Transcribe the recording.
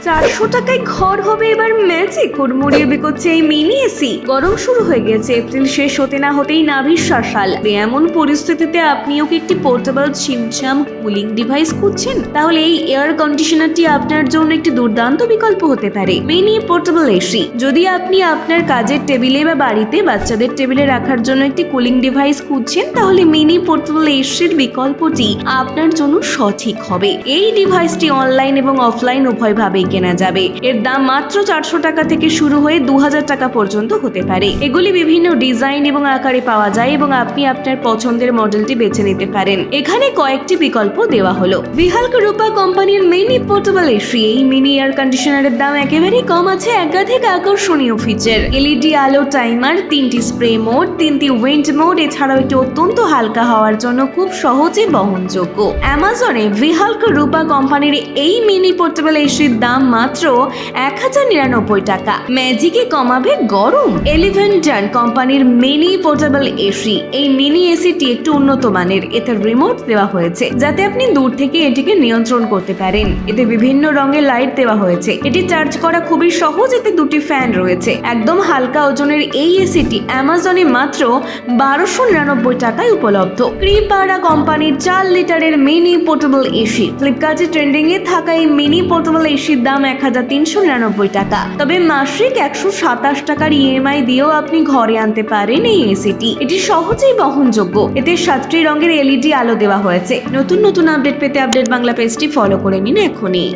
400 টাকায় ঘর হবে এবার ম্যাজিক হুড়মুড়িয়ে বিকোচ্ছে এই মিনি এসি। গরম শুরু হয়ে গেছে, এপ্রিল শেষ হতে না হতেই নাভিশ্বাস সাল। এমন পরিস্থিতিতে আপনিও কি একটি পোর্টেবল ছিমছাম কুলিং ডিভাইস খুঁজছেন? তাহলে এই এয়ার কন্ডিশনারটি আপনার জন্য একটি দুর্দান্ত বিকল্প হতে পারে। Mini portable AC. যদি আপনি আপনার কাজের টেবিলে বা বাড়িতে বাচ্চাদের টেবিলে রাখার জন্য একটি কুলিং ডিভাইস খুঁজছেন, তাহলে মিনি পোর্টেবল এসির বিকল্পটি আপনার জন্য সঠিক হবে। এই ডিভাইসটি অনলাইন এবং অফলাইন উভয়ভাবেই কেনা যাবে। এর দাম মাত্র 400 টাকা থেকে শুরু হয়ে 2000 টাকা পর্যন্ত হতে পারে। এগুলি বিভিন্ন ডিজাইন এবং আকারে পাওয়া যায় এবং আপনি আপনার পছন্দের মডেলটি বেছে নিতে পারেন। এখানে কয়েকটি বিকল্প দেওয়া হলো। ভিহালক রূপা কোম্পানির মিনি পোর্টেবল এসি। এই মিনি এয়ার কন্ডিশনারের দাম একেবারেই কম আছে একাধিক আকর্ষণীয় ফিচার, এলইডি আলো, টাইমার, 3টি স্প্রে মোড, 3টি উইন্ড মোড, এছাড়াও একটি অত্যন্ত হালকা হওয়ার জন্য খুব সহজে বহনযোগ্য। অ্যামাজনে ভিহালক রূপা কোম্পানির এই মিনি পোর্টেবল এসির দাম মাত্র 1099 টাকা। ম্যাজিকে কমাবে গরম। এলিভেন্টন কোম্পানির মিনি পোর্টেবল এসি। এই মিনি এসিটি একটু উন্নত মানের। এতে রিমোট দেওয়া হয়েছে যাতে আপনি দূর থেকে এটিকে নিয়ন্ত্রণ করতে পারেন। এতে বিভিন্ন রঙের লাইট দেওয়া হয়েছে। এটি চার্জ করা খুবই সহজ। এতে দুটি ফ্যান রয়েছে। একদম হালকা ওজনের এই এসিটি অ্যামাজনে মাত্র 1299 টাকায় উপলব্ধ। ক্রিপারা কোম্পানির 4 লিটারের মিনি পোর্টেবল এসি। ফ্লিপকার্টে ট্রেন্ডিং এ থাকা এই মিনি পোর্টেবল এসির দাম 1399 টাকা। তবে মাসিক 127 টাকার ইএমআই দিয়েও আপনি ঘরে আনতে পারেন এই এসিটি। এটি সহজেই বহনযোগ্য। এতে 7টি রঙের এলইডি আলো দেওয়া হয়েছে। নতুন নতুন আপডেট পেতে আপডেট বাংলা পেজটি ফলো করে নিন এখনই।